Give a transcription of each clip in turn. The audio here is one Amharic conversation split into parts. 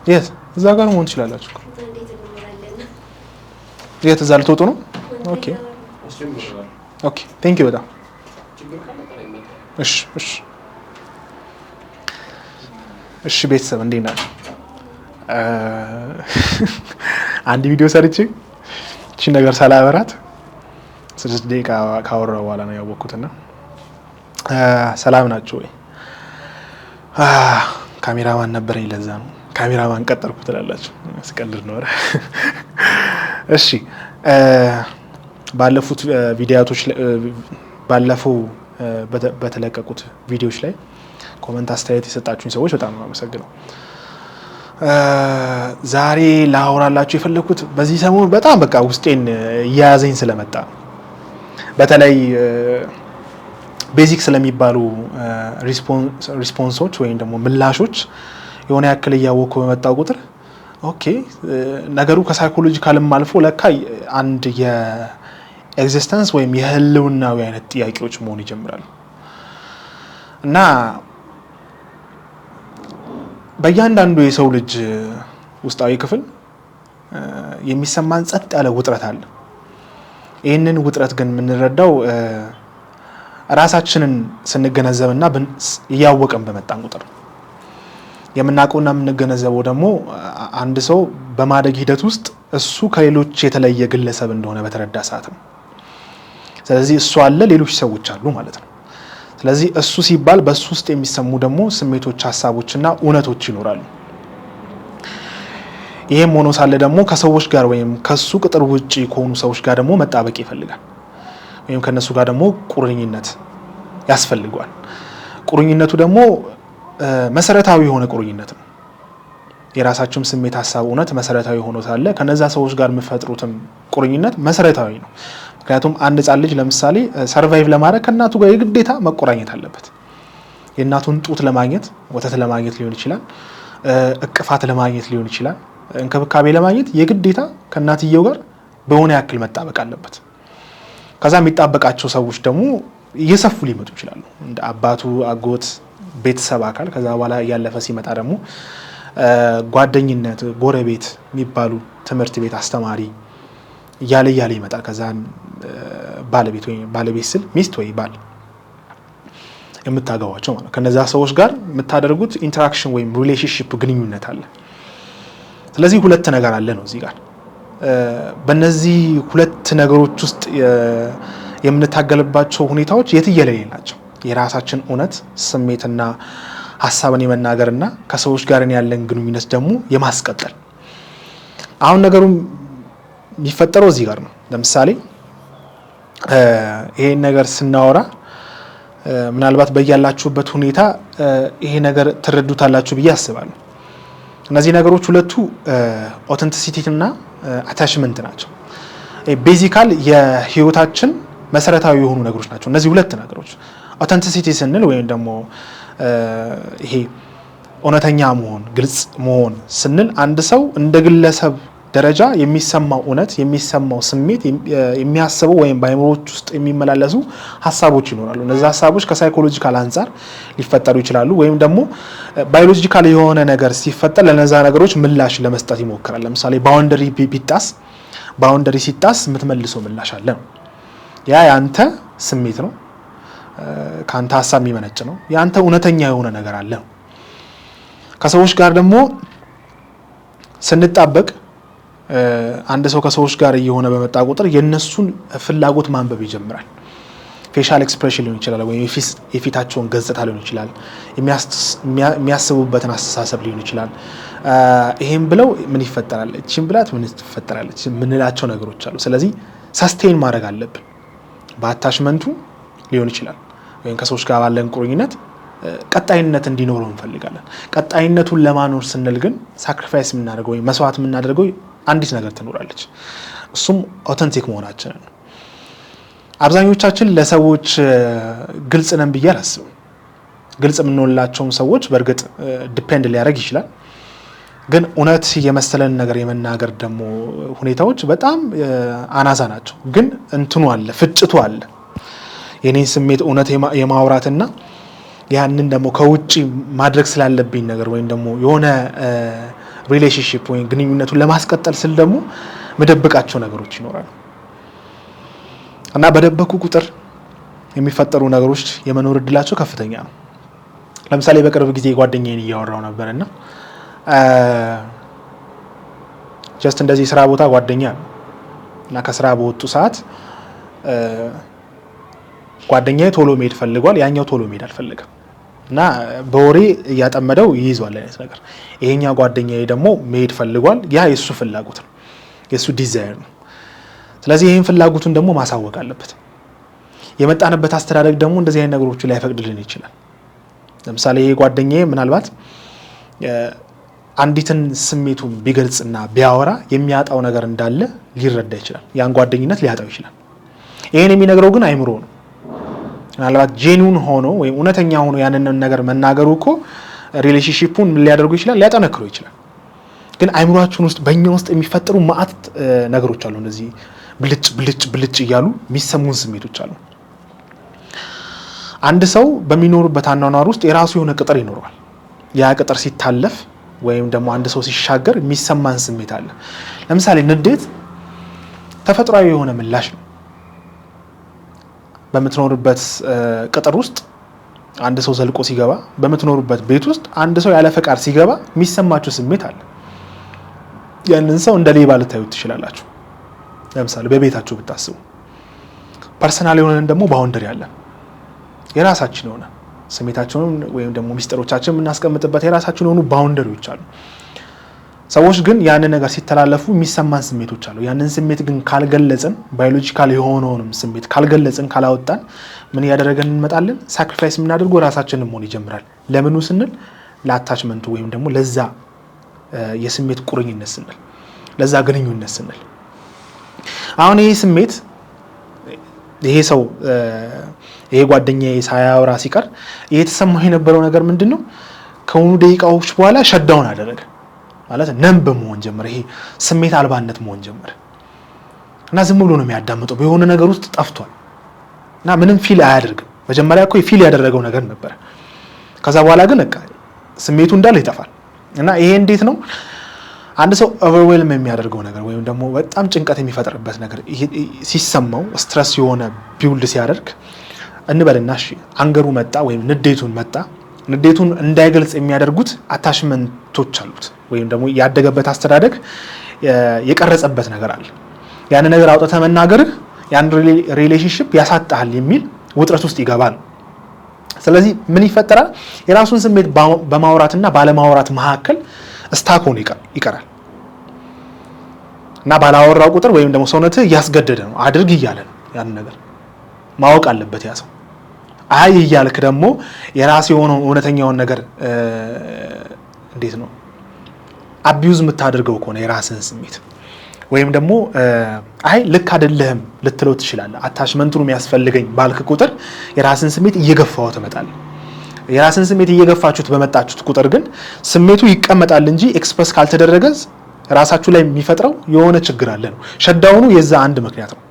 የት እዛ ጋር መሆን ትችላላችሁ። የት እዛ ልትወጡ ነው? ኦኬ ኦኬ ቴንክ ዩ በጣም እሺ እሺ እሺ። ቤተሰብ እንዴት ናችሁ? አንድ ቪዲዮ ሰርቼ እቺ ነገር ሳላበራት 6 ደቂቃ ካወራው በኋላ ነው ያወቅኩትና ሰላም ናችሁ ወይ? ካሜራማን ነበረኝ ለዛ ነው ካሜራማን ቀጠርኩ ትላላችሁ። ስቀልድ ነው። እሺ ባለፉት ቪዲዮዎች ባለፈው በተለቀቁት ቪዲዮዎች ላይ ኮሜንት አስተያየት የሰጣችሁኝ ሰዎች በጣም ነው አመሰግነው። ዛሬ ላወራላችሁ የፈለኩት በዚህ ሰሞን በጣም በቃ ውስጤን እያያዘኝ ስለመጣ በተለይ ቤዚክ ስለሚባሉ ሪስፖንሶች ወይም ደግሞ ምላሾች የሆነ ያክል እያወቅኩ በመጣው ቁጥር ኦኬ ነገሩ ከሳይኮሎጂካልም አልፎ ለካ አንድ የኤግዚስተንስ ወይም የህልውናዊ አይነት ጥያቄዎች መሆን ይጀምራሉ እና በእያንዳንዱ የሰው ልጅ ውስጣዊ ክፍል የሚሰማን ጸጥ ያለ ውጥረት አለ። ይህንን ውጥረት ግን የምንረዳው ራሳችንን ስንገነዘብና እያወቅን በመጣን ቁጥር የምናውቀውና የምንገነዘበው ደግሞ አንድ ሰው በማደግ ሂደት ውስጥ እሱ ከሌሎች የተለየ ግለሰብ እንደሆነ በተረዳ ሰዓት ነው። ስለዚህ እሱ አለ፣ ሌሎች ሰዎች አሉ ማለት ነው። ስለዚህ እሱ ሲባል በሱ ውስጥ የሚሰሙ ደግሞ ስሜቶች፣ ሀሳቦችና እውነቶች ይኖራሉ። ይሄም ሆኖ ሳለ ደግሞ ከሰዎች ጋር ወይም ከሱ ቅጥር ውጪ ከሆኑ ሰዎች ጋር ደግሞ መጣበቅ ይፈልጋል ወይም ከነሱ ጋር ደግሞ ቁርኝነት ያስፈልጋል። ቁርኝነቱ ደግሞ መሰረታዊ የሆነ ቁርኝነት ነው። የራሳችሁም ስሜት፣ ሀሳብ፣ እውነት መሰረታዊ ሆኖ ሳለ ከነዛ ሰዎች ጋር የምትፈጥሩትም ቁርኝነት መሰረታዊ ነው። ምክንያቱም አንድ ህጻን ልጅ ለምሳሌ ሰርቫይቭ ለማድረግ ከእናቱ ጋር የግዴታ መቆራኘት አለበት። የእናቱን ጡት ለማግኘት፣ ወተት ለማግኘት ሊሆን ይችላል፣ እቅፋት ለማግኘት ሊሆን ይችላል፣ እንክብካቤ ለማግኘት የግዴታ ከእናትየው ጋር በሆነ ያክል መጣበቅ አለበት። ከዛ የሚጣበቃቸው ሰዎች ደግሞ እየሰፉ ሊመጡ ይችላሉ። እንደ አባቱ፣ አጎት፣ ቤተሰብ አካል። ከዛ በኋላ እያለፈ ሲመጣ ደግሞ ጓደኝነት፣ ጎረቤት የሚባሉ ትምህርት ቤት አስተማሪ እያለ ይመጣል። ከዛ ባለቤት ወይ ባለቤት ስል ሚስት ወይ ባል የምታገባቸው ማለት ከነዛ ሰዎች ጋር የምታደርጉት ኢንተራክሽን ወይም ሪሌሽንሺፕ ግንኙነት አለ። ስለዚህ ሁለት ነገር አለ ነው እዚህ ጋር። በእነዚህ ሁለት ነገሮች ውስጥ የምንታገልባቸው ሁኔታዎች የትየለሌ ናቸው። የራሳችን እውነት ስሜትና ሀሳብን የመናገርና ከሰዎች ጋር ያለን ግንኙነት ደግሞ የማስቀጠል። አሁን ነገሩ የሚፈጠረው እዚህ ጋር ነው። ለምሳሌ ይሄን ነገር ስናወራ ምናልባት በያላችሁበት ሁኔታ ይሄ ነገር ትረዱታላችሁ ብዬ አስባለሁ። እነዚህ ነገሮች ሁለቱ ኦተንቲሲቲ እና አታችመንት ናቸው። ቤዚካል የህይወታችን መሰረታዊ የሆኑ ነገሮች ናቸው እነዚህ ሁለት ነገሮች። ኦተንቲሲቲ ስንል ወይም ደግሞ ይሄ እውነተኛ መሆን፣ ግልጽ መሆን ስንል አንድ ሰው እንደ ግለሰብ ደረጃ የሚሰማው እውነት፣ የሚሰማው ስሜት፣ የሚያስበው ወይም በአእምሮዎች ውስጥ የሚመላለሱ ሀሳቦች ይኖራሉ። እነዚህ ሀሳቦች ከሳይኮሎጂካል አንጻር ሊፈጠሩ ይችላሉ ወይም ደግሞ ባዮሎጂካል የሆነ ነገር ሲፈጠር ለነዛ ነገሮች ምላሽ ለመስጠት ይሞክራል። ለምሳሌ ባውንደሪ ሲጣስ የምትመልሰው ምላሽ አለ ነው። ያ ያንተ ስሜት ነው፣ ካንተ ሀሳብ የሚመነጭ ነው፣ ያንተ እውነተኛ የሆነ ነገር አለ ነው። ከሰዎች ጋር ደግሞ ስንጣበቅ አንድ ሰው ከሰዎች ጋር እየሆነ በመጣ ቁጥር የነሱን ፍላጎት ማንበብ ይጀምራል። ፌሻል ኤክስፕሬሽን ሊሆን ይችላል ወይም የፊታቸውን ገጽታ ሊሆን ይችላል፣ የሚያስቡበትን አስተሳሰብ ሊሆን ይችላል። ይሄን ብለው ምን ይፈጠራል፣ እቺን ብላት ምን ትፈጠራለች ምንላቸው ነገሮች አሉ። ስለዚህ ሰስቴን ማድረግ አለብን። በአታችመንቱ ሊሆን ይችላል ወይም ከሰዎች ጋር ባለን ቁርኝነት ቀጣይነት እንዲኖረው እንፈልጋለን። ቀጣይነቱን ለማኖር ስንል ግን ሳክሪፋይስ የምናደርገው ወይም መስዋዕት የምናደርገው አንዲት ነገር ትኖራለች። እሱም ኦተንቲክ መሆናችንን ነው። አብዛኞቻችን ለሰዎች ግልጽ ነን ብዬ አላስብም። ግልጽ የምንሆንላቸውም ሰዎች በእርግጥ ዲፔንድ ሊያደርግ ይችላል። ግን እውነት የመሰለን ነገር የመናገር ደግሞ ሁኔታዎች በጣም አናሳ ናቸው። ግን እንትኑ አለ፣ ፍጭቱ አለ። የኔን ስሜት እውነት የማውራትና ያንን ደግሞ ከውጪ ማድረግ ስላለብኝ ነገር ወይም ደግሞ የሆነ ሪሌሽንሺፕ ወይም ግንኙነቱን ለማስቀጠል ስል ደግሞ መደበቃቸው ነገሮች ይኖራሉ እና በደበቁ ቁጥር የሚፈጠሩ ነገሮች የመኖር እድላቸው ከፍተኛ ነው። ለምሳሌ በቅርብ ጊዜ ጓደኛዬን እያወራው ነበርና ጀስት እንደዚህ ስራ ቦታ ጓደኛ ነው እና ከስራ በወጡ ሰዓት ጓደኛዬ ቶሎ መሄድ ፈልጓል፣ ያኛው ቶሎ መሄድ አልፈለገም እና በወሬ እያጠመደው ይይዟል አይነት ነገር። ይሄኛው ጓደኛዬ ደግሞ መሄድ ፈልጓል፣ ያ የሱ ፍላጎት ነው፣ የሱ ዲዛይር ነው። ስለዚህ ይሄን ፍላጎቱን ደግሞ ማሳወቅ አለበት። የመጣንበት አስተዳደግ ደግሞ እንደዚህ አይነት ነገሮች ላይ ፈቅድልን ይችላል። ለምሳሌ ይሄ ጓደኛዬ ምናልባት አንዲትን ስሜቱን ቢገልጽና ቢያወራ የሚያጣው ነገር እንዳለ ሊረዳ ይችላል። ያን ጓደኝነት ሊያጣው ይችላል። ይሄን የሚነግረው ግን አይምሮ ነው። ምናልባት ጄኑን ሆኖ ወይም እውነተኛ ሆኖ ያንን ነገር መናገሩ እኮ ሪሌሽንሺፑን ምን ሊያደርገው ይችላል? ሊያጠነክረው ይችላል። ግን አይምሮአችን ውስጥ በእኛ ውስጥ የሚፈጠሩ ማአት ነገሮች አሉ። እንደዚህ ብልጭ ብልጭ ብልጭ እያሉ የሚሰሙን ስሜቶች አሉ። አንድ ሰው በሚኖርበት አኗኗር ውስጥ የራሱ የሆነ ቅጥር ይኖረዋል። ያ ቅጥር ሲታለፍ ወይም ደግሞ አንድ ሰው ሲሻገር የሚሰማን ስሜት አለ። ለምሳሌ ንዴት ተፈጥሯዊ የሆነ ምላሽ ነው። በምትኖርበት ቅጥር ውስጥ አንድ ሰው ዘልቆ ሲገባ፣ በምትኖርበት ቤት ውስጥ አንድ ሰው ያለ ፈቃድ ሲገባ የሚሰማችሁ ስሜት አለ። ያንን ሰው እንደ ሌባ ልታዩት ትችላላችሁ። ለምሳሌ በቤታችሁ ብታስቡ። ፐርሰናል የሆነን ደግሞ ባውንደሪ አለ። የራሳችን የሆነ ስሜታችንን ወይም ደግሞ ሚስጥሮቻችንን የምናስቀምጥበት የራሳችን የሆኑ ባውንደሪዎች አሉ። ሰዎች ግን ያንን ነገር ሲተላለፉ የሚሰማን ስሜቶች አሉ። ያንን ስሜት ግን ካልገለጽን፣ ባዮሎጂካል የሆነውንም ስሜት ካልገለጽን፣ ካላወጣን ምን እያደረገን እንመጣለን? ሳክሪፋይስ የምናደርገው ራሳችንን መሆን ይጀምራል። ለምኑ ስንል? ለአታችመንቱ ወይም ደግሞ ለዛ የስሜት ቁርኝነት ስንል፣ ለዛ ግንኙነት ስንል። አሁን ይሄ ስሜት ይሄ ሰው ይሄ ጓደኛዬ ሳያወራ ሲቀር እየተሰማው የነበረው ነገር ምንድነው? ከሆኑ ደቂቃዎች በኋላ ሸዳውን አደረገ ማለት ነምብ መሆን ጀመረ። ይሄ ስሜት አልባነት መሆን ጀመረ እና ዝም ብሎ ነው የሚያዳምጠው። በሆነ ነገር ውስጥ ጠፍቷል እና ምንም ፊል አያደርግም። መጀመሪያ እኮ ፊል ያደረገው ነገር ነበር። ከዛ በኋላ ግን በቃ ስሜቱ እንዳለ ይጠፋል። እና ይሄ እንዴት ነው? አንድ ሰው ኦቨርዌልም የሚያደርገው ነገር ወይም ደግሞ በጣም ጭንቀት የሚፈጥርበት ነገር ሲሰማው ስትረስ የሆነ ቢውልድ ሲያደርግ እንበልና እሺ አንገሩ መጣ ወይም ንዴቱን መጣ። ንዴቱን እንዳይገልጽ የሚያደርጉት አታችመንቶች አሉት ወይም ደግሞ ያደገበት አስተዳደግ የቀረጸበት ነገር አለ። ያን ነገር አውጥተህ መናገርህ ያን ሪሌሽንሺፕ ያሳጣሃል የሚል ውጥረት ውስጥ ይገባል። ስለዚህ ምን ይፈጠራል? የራሱን ስሜት በማውራትና ባለማውራት መካከል ስታኮን ይቀራል እና ባላወራው ቁጥር ወይም ደግሞ ሰውነትህ እያስገደደ ነው፣ አድርግ እያለ ነው። ያን ነገር ማወቅ አለበት ያ ሰው። አይ እያልክ ደግሞ የራስ የሆነው እውነተኛውን ነገር እንዴት ነው አቢዩዝ የምታደርገው ከሆነ የራስን ስሜት ወይም ደግሞ አይ ልክ አይደለህም ልትለው ትችላለህ። አታችመንቱን የሚያስፈልገኝ ባልክ ቁጥር የራስን ስሜት እየገፋው ትመጣለህ። የራስን ስሜት እየገፋችሁት በመጣችሁት ቁጥር ግን ስሜቱ ይቀመጣል እንጂ ኤክስፕረስ ካልተደረገ ራሳችሁ ላይ የሚፈጥረው የሆነ ችግር አለ ነው። ሸዳውኑ የዛ አንድ ምክንያት ነው።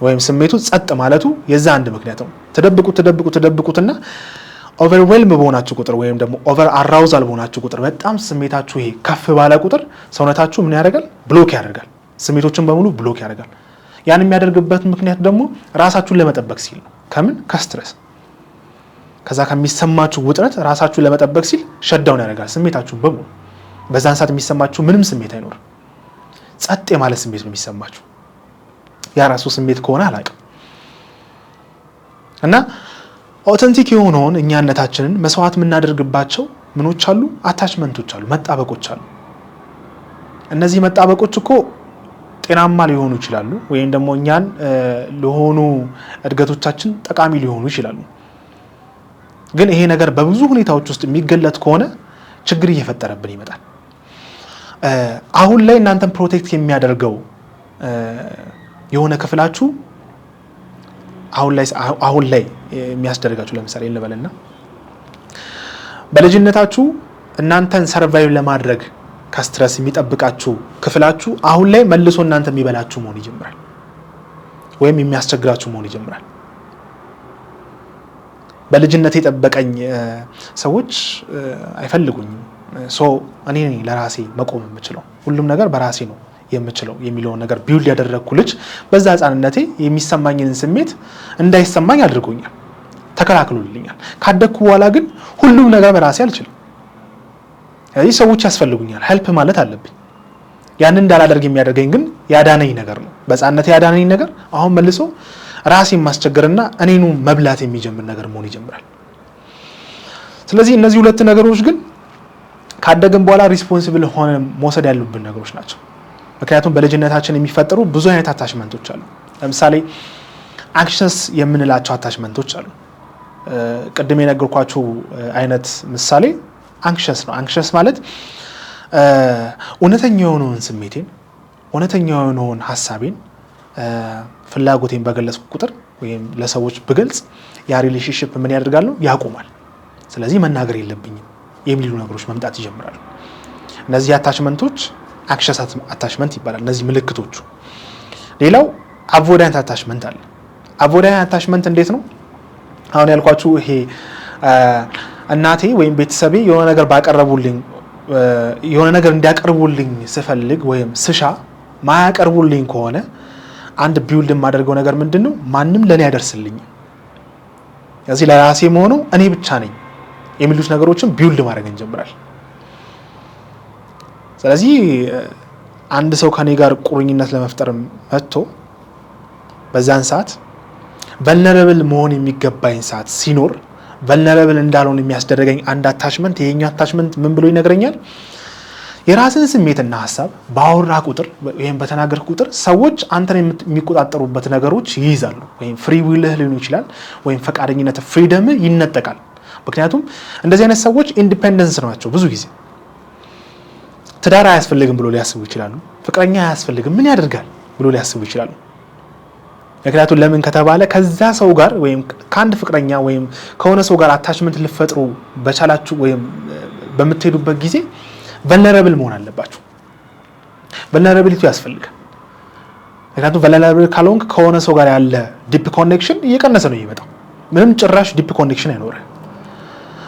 ወይም ስሜቱ ጸጥ ማለቱ የዛ አንድ ምክንያት ነው። ተደብቁትና ኦቨርዌልም በሆናችሁ ቁጥር ወይም ደግሞ ኦቨር አራውዛል በሆናችሁ ቁጥር በጣም ስሜታችሁ ይሄ ከፍ ባለ ቁጥር ሰውነታችሁ ምን ያደርጋል? ብሎክ ያደርጋል። ስሜቶችን በሙሉ ብሎክ ያደርጋል። ያን የሚያደርግበት ምክንያት ደግሞ ራሳችሁን ለመጠበቅ ሲል ነው። ከምን? ከስትረስ፣ ከዛ ከሚሰማችሁ ውጥረት ራሳችሁን ለመጠበቅ ሲል ሸዳውን ያደርጋል ስሜታችሁን በሙሉ። በዛን ሰዓት የሚሰማችሁ ምንም ስሜት አይኖርም። ጸጥ የማለት ስሜት ነው የሚሰማችሁ። ያ ራሱ ስሜት ከሆነ አላውቅም። እና ኦተንቲክ የሆነውን እኛነታችንን መስዋዕት የምናደርግባቸው ምኖች አሉ? አታችመንቶች አሉ፣ መጣበቆች አሉ። እነዚህ መጣበቆች እኮ ጤናማ ሊሆኑ ይችላሉ ወይም ደግሞ እኛን ለሆኑ እድገቶቻችን ጠቃሚ ሊሆኑ ይችላሉ። ግን ይሄ ነገር በብዙ ሁኔታዎች ውስጥ የሚገለጥ ከሆነ ችግር እየፈጠረብን ይመጣል። አሁን ላይ እናንተን ፕሮቴክት የሚያደርገው የሆነ ክፍላችሁ አሁን ላይ የሚያስደርጋችሁ ለምሳሌ እንበልና በልጅነታችሁ እናንተን ሰርቫይቭ ለማድረግ ከስትረስ የሚጠብቃችሁ ክፍላችሁ አሁን ላይ መልሶ እናንተ የሚበላችሁ መሆን ይጀምራል ወይም የሚያስቸግራችሁ መሆን ይጀምራል። በልጅነት የጠበቀኝ ሰዎች አይፈልጉኝም፣ እኔ ለራሴ መቆም የምችለው ሁሉም ነገር በራሴ ነው የምችለው የሚለው ነገር ቢውል ያደረኩ ልጅ በዛ ህፃንነቴ የሚሰማኝን ስሜት እንዳይሰማኝ አድርጎኛል ተከላክሎልኛል ካደኩ በኋላ ግን ሁሉም ነገር በራሴ አልችልም ስለዚህ ሰዎች ያስፈልጉኛል ሄልፕ ማለት አለብኝ ያንን እንዳላደርግ የሚያደርገኝ ግን ያዳነኝ ነገር ነው በህፃንነቴ ያዳነኝ ነገር አሁን መልሶ ራሴን ማስቸገርና እኔኑ መብላት የሚጀምር ነገር መሆን ይጀምራል ስለዚህ እነዚህ ሁለት ነገሮች ግን ካደግን በኋላ ሪስፖንሲብል ሆነ መውሰድ ያሉብን ነገሮች ናቸው ምክንያቱም በልጅነታችን የሚፈጠሩ ብዙ አይነት አታችመንቶች አሉ ለምሳሌ አንክሸስ የምንላቸው አታችመንቶች አሉ ቅድም የነገርኳችሁ አይነት ምሳሌ አንክሸስ ነው አንክሸስ ማለት እውነተኛውን ስሜቴን እውነተኛውን ሐሳቤን ፍላጎቴን በገለጽኩ ቁጥር ወይም ለሰዎች በግልጽ ያ ሪሌሽንሺፕ ምን ያደርጋሉ ያቆማል ስለዚህ መናገር የለብኝም የሚሉ ነገሮች መምጣት ይጀምራሉ እነዚህ አታችመንቶች አንክሸስ አታችመንት ይባላል እነዚህ ምልክቶቹ ሌላው አቮይዳንት አታችመንት አለ አቮይዳንት አታችመንት እንዴት ነው አሁን ያልኳችሁ ይሄ እናቴ ወይም ቤተሰቤ የሆነ ነገር ባቀረቡልኝ የሆነ ነገር እንዲያቀርቡልኝ ስፈልግ ወይም ስሻ ማያቀርቡልኝ ከሆነ አንድ ቢውልድ የማደርገው ነገር ምንድነው ማንንም ለኔ ያደርስልኝ ስለዚህ ለራሴ መሆኑ እኔ ብቻ ነኝ የሚሉት ነገሮችን ቢውልድ ማድረግ እንጀምራለን ስለዚህ አንድ ሰው ከኔ ጋር ቁርኝነት ለመፍጠር መጥቶ በዛን ሰዓት ቨልነራብል መሆን የሚገባኝ ሰዓት ሲኖር ቨልነራብል እንዳልሆን የሚያስደርገኝ አንድ አታችመንት ይሄኛው አታችመንት ምን ብሎ ይነግረኛል የራስን ስሜትና ሐሳብ ባወራ ቁጥር ወይም በተናገርኩ ቁጥር ሰዎች አንተን የሚቆጣጠሩበት ነገሮች ይይዛሉ ወይም ፍሪ ዊልህ ሊሆን ይችላል ወይም ፈቃደኝነት ፍሪደም ይነጠቃል ምክንያቱም እንደዚህ አይነት ሰዎች ኢንዲፔንደንስ ናቸው ብዙ ጊዜ ትዳር አያስፈልግም ብሎ ሊያስቡ ይችላሉ ፍቅረኛ አያስፈልግም ምን ያደርጋል ብሎ ሊያስቡ ይችላሉ ምክንያቱም ለምን ከተባለ ከዛ ሰው ጋር ወይም ካንድ ፍቅረኛ ወይም ከሆነ ሰው ጋር አታችመንት ልፈጥሩ በቻላችሁ ወይም በመትሄዱበት ጊዜ ቨልነራብል መሆን አለባችሁ ቨልነራቢሊቲ ያስፈልጋል ምክንያቱም ቨልነራብል ካልሆንክ ከሆነ ሰው ጋር ያለ ዲፕ ኮኔክሽን እየቀነሰ ነው የሚመጣው ምንም ጭራሽ ዲፕ ኮኔክሽን አይኖርም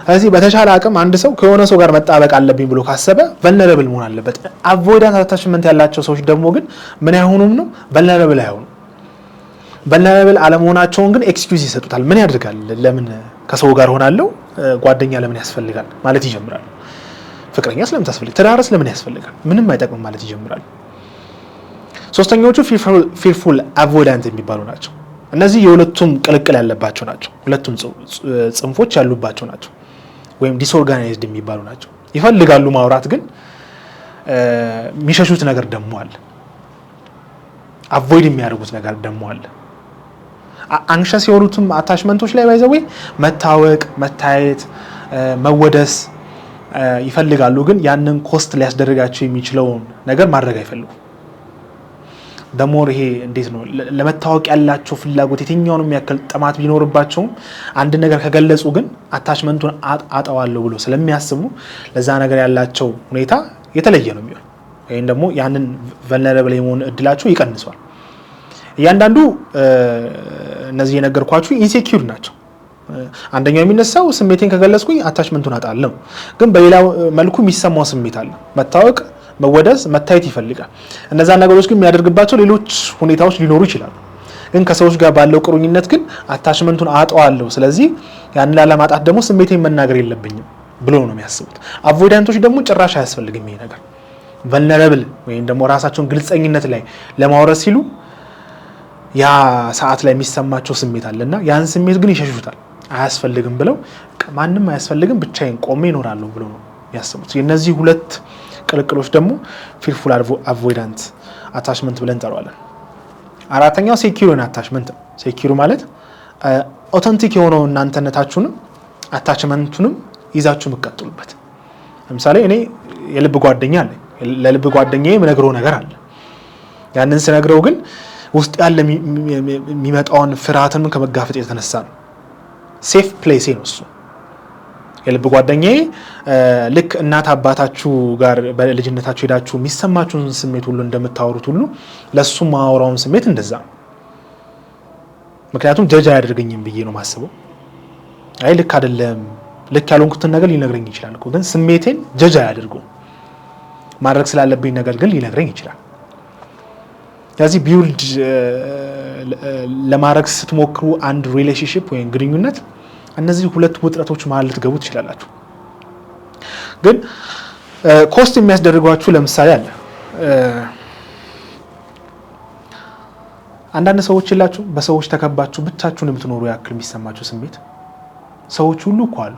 ስለዚህ በተቻለ አቅም አንድ ሰው ከሆነ ሰው ጋር መጣበቅ አለብኝ ብሎ ካሰበ ቨልነራብል መሆን አለበት አቮይዳንት አታችመንት ያላቸው ሰዎች ደግሞ ግን ምን አይሆኑም ነው ቨልነራብል አይሆኑም ቨልነራብል አለመሆናቸውን ግን ኤክስኪውዝ ይሰጡታል ምን ያደርጋል ለምን ከሰው ጋር ሆናለው ጓደኛ ለምን ያስፈልጋል ማለት ይጀምራል ፍቅረኛ ስለምን ታስፈልግ ትዳርስ ለምን ያስፈልጋል ምንም አይጠቅም ማለት ይጀምራል ሶስተኛዎቹ ፊርፉል አቮይዳንት የሚባሉ ናቸው እነዚህ የሁለቱም ቅልቅል ያለባቸው ናቸው ሁለቱም ጽንፎች ያሉባቸው ናቸው ወይም ዲስኦርጋናይዝድ የሚባሉ ናቸው ይፈልጋሉ ማውራት ግን የሚሸሹት ነገር ደግሞ አለ አቮይድ የሚያደርጉት ነገር ደግሞ አለ አንክሸስ የሆኑትም አታችመንቶች ላይ ባይዘው መታወቅ መታየት መወደስ ይፈልጋሉ ግን ያንን ኮስት ሊያስደርጋቸው የሚችለውን ነገር ማድረግ አይፈልጉም ደሞ ይሄ እንዴት ነው ለመታወቅ ያላቸው ፍላጎት የትኛውንም ያክል ጥማት ቢኖርባቸው አንድ ነገር ከገለጹ ግን አታችመንቱን አጣዋለሁ ብሎ ስለሚያስቡ ለዛ ነገር ያላቸው ሁኔታ የተለየ ነው የሚሆነው ወይም ደግሞ ያንን ቨልነራብል የመሆን እድላቸው ይቀንሷል እያንዳንዱ እነዚህ የነገርኳችሁ ኢንሴኪዩር ናቸው አንደኛው የሚነሳው ስሜቴን ከገለጽኩኝ አታችመንቱን አጣለሁ ግን በሌላ መልኩ የሚሰማው ስሜት አለ መታወቅ መወደስ መታየት ይፈልጋል እነዛ ነገሮች ግን የሚያደርግባቸው ሌሎች ሁኔታዎች ሊኖሩ ይችላሉ ግን ከሰዎች ጋር ባለው ቁርኝነት ግን አታችመንቱን አጣዋለሁ ስለዚህ ያንን ላለማጣት ደግሞ ስሜቴን መናገር የለብኝም ብሎ ነው የሚያስቡት አቮይዳንቶች ደግሞ ጭራሽ አያስፈልግም ይሄ ነገር ቨልነራብል ወይም ደግሞ ራሳቸውን ግልጸኝነት ላይ ለማውረስ ሲሉ ያ ሰዓት ላይ የሚሰማቸው ስሜት አለና ያን ስሜት ግን ይሸሹታል አያስፈልግም ብለው ማንንም አያስፈልግም ብቻዬን ቆሜ እኖራለሁ ብሎ ነው የሚያስቡት የነዚህ ሁለት ቅልቅሎች ደግሞ ፊርፉል አቮይዳንት አታችመንት ብለን እንጠራዋለን አራተኛው ሴኪዩር አታችመንት ሴኪዩር ማለት ኦተንቲክ የሆነው እናንተነታችሁንም አታችመንቱንም ይዛችሁ መቀጠሉበት ለምሳሌ እኔ የልብ ጓደኛ አለ ለልብ ጓደኛዬ የምነግረው ነገር አለ ያንን ስነግረው ግን ውስጥ ያለ የሚመጣውን ፍርሃትን ከመጋፈጥ የተነሳ ነው ሴፍ ፕሌስ ነው እሱ የልብ ጓደኛዬ ልክ እናት አባታችሁ ጋር በልጅነታችሁ ሄዳችሁ የሚሰማችሁን ስሜት ሁሉ እንደምታወሩት ሁሉ ለሱ ማወራውን ስሜት እንደዛ ምክንያቱም ጀጅ አያደርገኝም ብዬ ነው ማስበው አይ ልክ አይደለም ልክ ያልሆንኩትን ነገር ሊነግረኝ ይችላል እኮ ግን ስሜቴን ጀጅ አያደርገውም። ማድረግ ስላለብኝ ነገር ግን ሊነግረኝ ይችላል። ስለዚህ ቢውልድ ለማድረግ ስትሞክሩ አንድ ሪሌሽንሺፕ ወይም ግንኙነት እነዚህ ሁለት ውጥረቶች መሀል ልትገቡ ትችላላችሁ። ግን ኮስት የሚያስደርጓችሁ ለምሳሌ አለ አንዳንድ ሰዎች ይላችሁ በሰዎች ተከባችሁ ብቻችሁን የምትኖሩ ያክል የሚሰማችሁ ስሜት ሰዎች ሁሉ እኮ አሉ።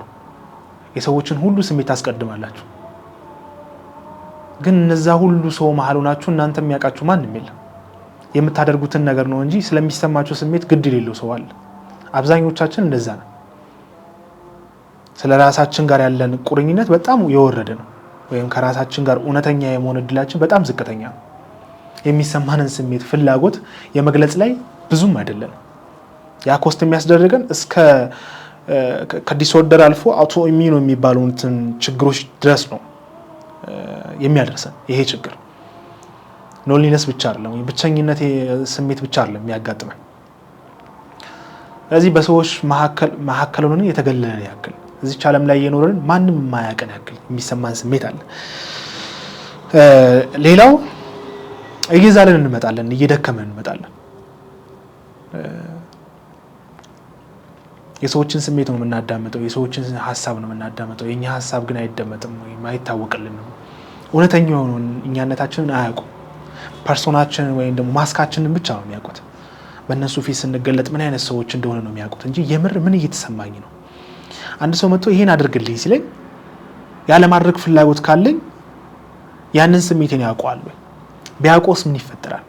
የሰዎችን ሁሉ ስሜት ታስቀድማላችሁ። ግን እነዛ ሁሉ ሰው መሀል ሆናችሁ እናንተ የሚያውቃችሁ ማንም የለም። የምታደርጉትን ነገር ነው እንጂ ስለሚሰማችሁ ስሜት ግድ የሌለው ሰው አለ። አብዛኞቻችን እንደዛ ነው። ስለ ራሳችን ጋር ያለን ቁርኝነት በጣም የወረደ ነው። ወይም ከራሳችን ጋር እውነተኛ የመሆን እድላችን በጣም ዝቅተኛ ነው። የሚሰማንን ስሜት ፍላጎት የመግለጽ ላይ ብዙም አይደለም። ያ ኮስት የሚያስደርገን እስከ ከዲስኦርደር አልፎ አውቶ ኢሚዩን የሚባሉትን ችግሮች ድረስ ነው የሚያደርሰን። ይሄ ችግር ሎንሊነስ ብቻ አይደለም ወይ ብቸኝነት ስሜት ብቻ አይደለም የሚያጋጥመን። ስለዚህ በሰዎች መካከል ሆነን የተገለለን ያክል እዚህ ዓለም ላይ የኖርን ማንም የማያውቀን ያክል የሚሰማን ስሜት አለ። ሌላው እየዛለን እንመጣለን፣ እየደከመን እንመጣለን። የሰዎችን ስሜት ነው የምናዳምጠው፣ የሰዎችን ሀሳብ ነው የምናዳምጠው። የኛ ሀሳብ ግን አይደመጥም ወይም አይታወቅልንም። እውነተኛውን እኛነታችንን አያውቁም። ፐርሶናችንን ወይም ደግሞ ማስካችንን ብቻ ነው የሚያውቁት። በእነሱ ፊት ስንገለጥ ምን አይነት ሰዎች እንደሆነ ነው የሚያውቁት እንጂ የምር ምን እየተሰማኝ ነው። አንድ ሰው መጥቶ ይሄን አድርግልኝ ሲለኝ ያለማድረግ ፍላጎት ካለኝ ያንን ስሜቴን ያውቀዋል ወይ? ቢያውቀውስ ምን ይፈጠራል?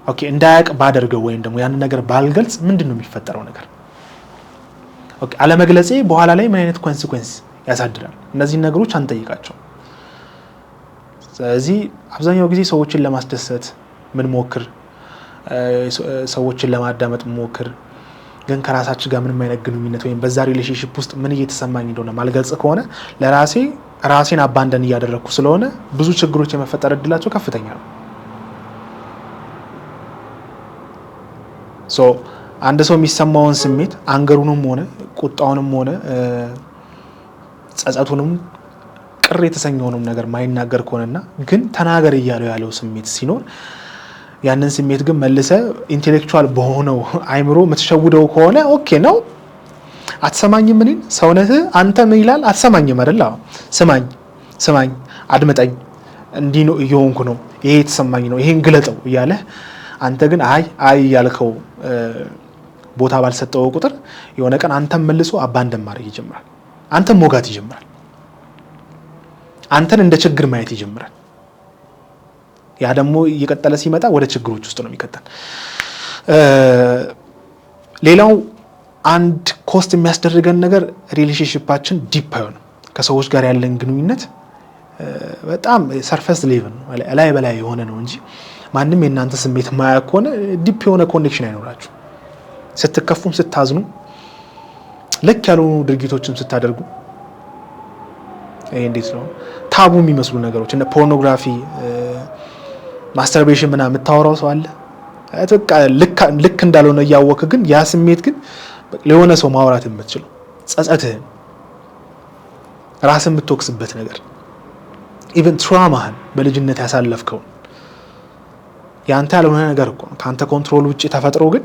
ኦኬ እንዳያውቅ ባደርገው ወይም ደግሞ ያንን ነገር ባልገልጽ ምንድነው የሚፈጠረው ነገር? ኦኬ አለመግለጼ በኋላ ላይ ምን አይነት ኮንሲኩዌንስ ያሳድራል? እነዚህ ነገሮች አንጠይቃቸው። ስለዚህ አብዛኛው ጊዜ ሰዎችን ለማስደሰት ምን ሞክር፣ ሰዎችን ለማዳመጥ ሞክር፣ ግን ከራሳችን ጋር ምንም አይነት ግንኙነት ወይም በዛ ሪሌሽንሺፕ ውስጥ ምን እየተሰማኝ እንደሆነ ማልገልጽ ከሆነ ራሴን አባንደን እያደረኩ ስለሆነ ብዙ ችግሮች የመፈጠር እድላቸው ከፍተኛ ነው። አንድ ሰው የሚሰማውን ስሜት አንገሩንም ሆነ ቁጣውንም ሆነ ጸጸቱንም ቅር የተሰኘውንም ነገር ማይናገር ከሆነና ግን ተናገር እያለው ያለው ስሜት ሲኖር ያንን ስሜት ግን መልሰ ኢንቴሌክቹዋል በሆነው አይምሮ የምትሸውደው ከሆነ ኦኬ ነው። አትሰማኝም? ምን ሰውነት አንተ ምን ይላል? አትሰማኝም አይደል? ስማኝ፣ አድምጠኝ፣ እንዲህ ነው እየሆንኩ ነው፣ ይሄ የተሰማኝ ነው፣ ይሄን ግለጠው እያለ አንተ ግን አይ ያልከው ቦታ ባልሰጠው ቁጥር የሆነ ቀን አንተም መልሶ አባንደን ማድረግ ይጀምራል። አንተም ሞጋት ይጀምራል። አንተን እንደ ችግር ማየት ይጀምራል። ያ ደግሞ እየቀጠለ ሲመጣ ወደ ችግሮች ውስጥ ነው የሚከተል። ሌላው አንድ ኮስት የሚያስደርገን ነገር ሪሌሽንሺፓችን ዲፕ አይሆንም። ከሰዎች ጋር ያለን ግንኙነት በጣም ሰርፌስ ሌቭል ነው፣ ላይ በላይ የሆነ ነው እንጂ ማንም የእናንተ ስሜት ማያውቅ ከሆነ ዲፕ የሆነ ኮኔክሽን አይኖራችሁ። ስትከፉም፣ ስታዝኑ፣ ልክ ያልሆኑ ድርጊቶችም ስታደርጉ ይሄ እንዴት ነው ታቡ የሚመስሉ ነገሮች እንደ ፖርኖግራፊ፣ ማስተርቤሽን ምናምን የምታወራው ሰው አለ። ልክ እንዳልሆነ እያወቅህ ግን ያ ስሜት ግን ለሆነ ሰው ማውራት የምትችለው ጸጸትህን፣ ራስን የምትወቅስበት ነገር ኢቨን ትራማህን በልጅነት ያሳለፍከውን ያንተ ያልሆነ ነገር እኮ ነው ካንተ ኮንትሮል ውጪ ተፈጥሮ ግን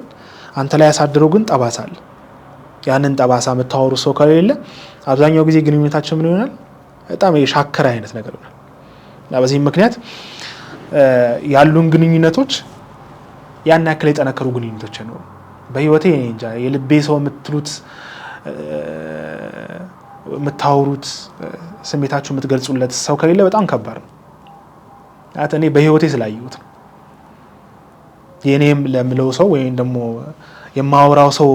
አንተ ላይ ያሳድረው ግን ጠባሳ አለ። ያንን ጠባሳ የምታወሩ ሰው ከሌለ አብዛኛው ጊዜ ግንኙነታችን ምን ይሆናል? በጣም የሻከረ አይነት ነገር ይሆናል። እና በዚህ ምክንያት ያሉን ግንኙነቶች ያን ያክል የጠነከሩ ግንኙነቶች ነው። በህይወቴ እንጃ የልቤ ሰው የምትሉት የምታወሩት ስሜታችሁ የምትገልጹለት ሰው ከሌለ በጣም ከባድ ነው። እኔ በህይወቴ ስላየሁት ነው። የኔም ለምለው ሰው ወይም ደግሞ የማወራው ሰው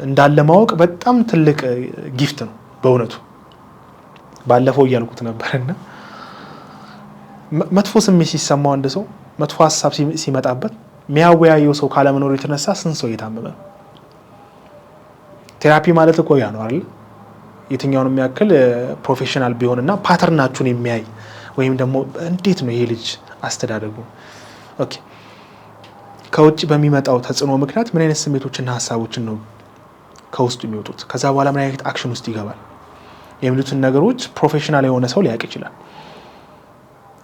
እንዳለ ማወቅ በጣም ትልቅ ጊፍት ነው በእውነቱ። ባለፈው እያልኩት ነበርና መጥፎ ስሜት ሲሰማው አንድ ሰው መጥፎ ሀሳብ ሲመጣበት የሚያወያየው ሰው ካለመኖሩ የተነሳ ስንት ሰው እየታመመ። ቴራፒ ማለት እኮ ያ ነው አይደል? የትኛውንም ያክል ፕሮፌሽናል ቢሆንና ፓተርናችሁን የሚያይ ወይም ደግሞ እንዴት ነው ይሄ ልጅ አስተዳደጉ ኦኬ ከውጭ በሚመጣው ተጽዕኖ ምክንያት ምን አይነት ስሜቶችና ሀሳቦችን ነው ከውስጡ የሚወጡት? ከዛ በኋላ ምን አይነት አክሽን ውስጥ ይገባል የሚሉትን ነገሮች ፕሮፌሽናል የሆነ ሰው ሊያውቅ ይችላል።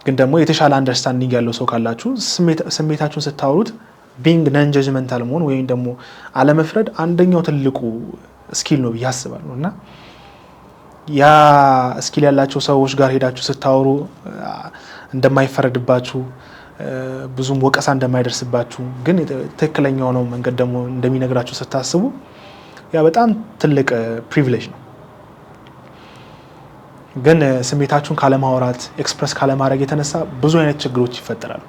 ግን ደግሞ የተሻለ አንደርስታንዲንግ ያለው ሰው ካላችሁ ስሜታችሁን ስታወሩት ቢንግ ነን ጀጅመንታል መሆን ወይም ደግሞ አለመፍረድ አንደኛው ትልቁ ስኪል ነው ብዬ አስባለሁ። እና ያ ስኪል ያላቸው ሰዎች ጋር ሄዳችሁ ስታወሩ እንደማይፈረድባችሁ ብዙም ወቀሳ እንደማይደርስባችሁ ግን ትክክለኛው ነው መንገድ ደግሞ እንደሚነግራችሁ ስታስቡ ያ በጣም ትልቅ ፕሪቪሌጅ ነው። ግን ስሜታችሁን ካለማውራት ኤክስፕረስ ካለማድረግ የተነሳ ብዙ አይነት ችግሮች ይፈጠራሉ።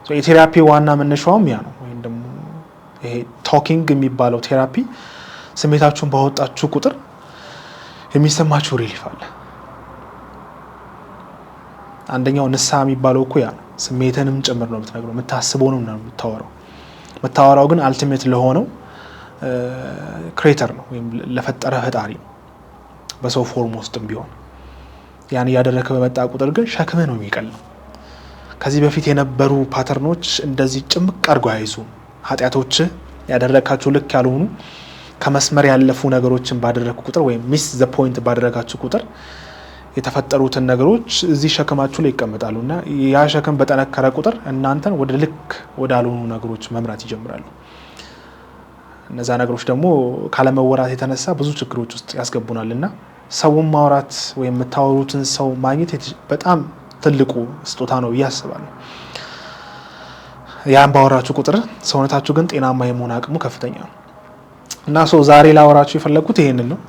የቴራፒ ዋና መነሻውም ያ ነው። ወይም ደግሞ ይሄ ቶኪንግ የሚባለው ቴራፒ ስሜታችሁን ባወጣችሁ ቁጥር የሚሰማችሁ ሪሊፍ አለ። አንደኛው ንስሐ የሚባለው እኮ ያ ነው። ስሜትንም ጭምር ነው የምትነግረው፣ የምታስበውንም ነው የምታወራው ግን አልቲሜት ለሆነው ክሬተር ነው ወይም ለፈጠረ ፈጣሪ ነው በሰው ፎርም ውስጥም ቢሆን። ያን እያደረከ በመጣ ቁጥር ግን ሸክምህ ነው የሚቀለው። ከዚህ በፊት የነበሩ ፓተርኖች እንደዚህ ጭምቅ አድርጎ አይዙም። ኃጢአቶች ያደረካችሁ ልክ ያልሆኑ ከመስመር ያለፉ ነገሮችን ባደረኩ ቁጥር ወይም ሚስ ዘ ፖይንት ባደረጋችሁ ቁጥር የተፈጠሩትን ነገሮች እዚህ ሸክማችሁ ላይ ይቀመጣሉ እና ያ ሸክም በጠነከረ ቁጥር እናንተን ወደ ልክ ወዳልሆኑ ነገሮች መምራት ይጀምራሉ። እነዛ ነገሮች ደግሞ ካለመወራት የተነሳ ብዙ ችግሮች ውስጥ ያስገቡናል እና ሰውን ማውራት ወይም የምታወሩትን ሰው ማግኘት በጣም ትልቁ ስጦታ ነው ብዬ አስባለሁ። ያን ባወራችሁ ቁጥር ሰውነታችሁ ግን ጤናማ የመሆን አቅሙ ከፍተኛ ነው እና ዛሬ ላወራችሁ የፈለኩት ይሄንን ነው።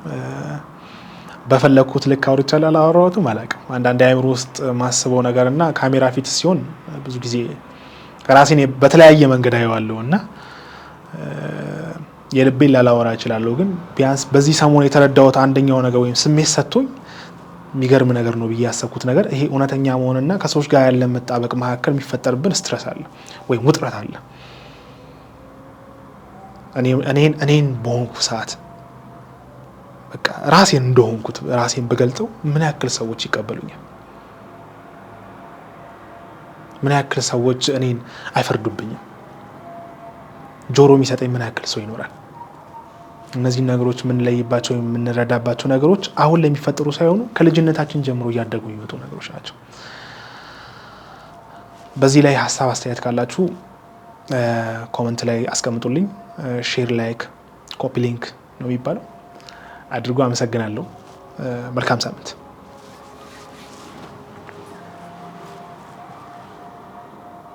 በፈለኩት ልክ አውርቻለሁ አላወራሁትም አላውቅም። አንዳንድ አእምሮ ውስጥ ማስበው ነገር እና ካሜራ ፊት ሲሆን ብዙ ጊዜ ራሴን በተለያየ መንገድ አየዋለሁ እና የልቤን ላላወራ እችላለሁ። ግን ቢያንስ በዚህ ሰሞን የተረዳሁት አንደኛው ነገር ወይም ስሜት ሰጥቶኝ የሚገርም ነገር ነው ብዬ ያሰብኩት ነገር ይሄ እውነተኛ መሆንና ከሰዎች ጋር ያለ መጣበቅ መካከል የሚፈጠርብን ስትረስ አለ ወይም ውጥረት አለ። እኔን በሆንኩ ሰዓት በቃ ራሴን እንደሆንኩት ራሴን በገልጠው ምን ያክል ሰዎች ይቀበሉኛል? ምን ያክል ሰዎች እኔን አይፈርዱብኝም? ጆሮ የሚሰጠኝ ምን ያክል ሰው ይኖራል? እነዚህ ነገሮች የምንለይባቸው የምንረዳባቸው ነገሮች አሁን ለሚፈጠሩ ሳይሆኑ ከልጅነታችን ጀምሮ እያደጉ የሚመጡ ነገሮች ናቸው። በዚህ ላይ ሀሳብ አስተያየት ካላችሁ ኮመንት ላይ አስቀምጡልኝ። ሼር፣ ላይክ፣ ኮፒ ሊንክ ነው የሚባለው አድርጎ። አመሰግናለሁ። መልካም ሳምንት።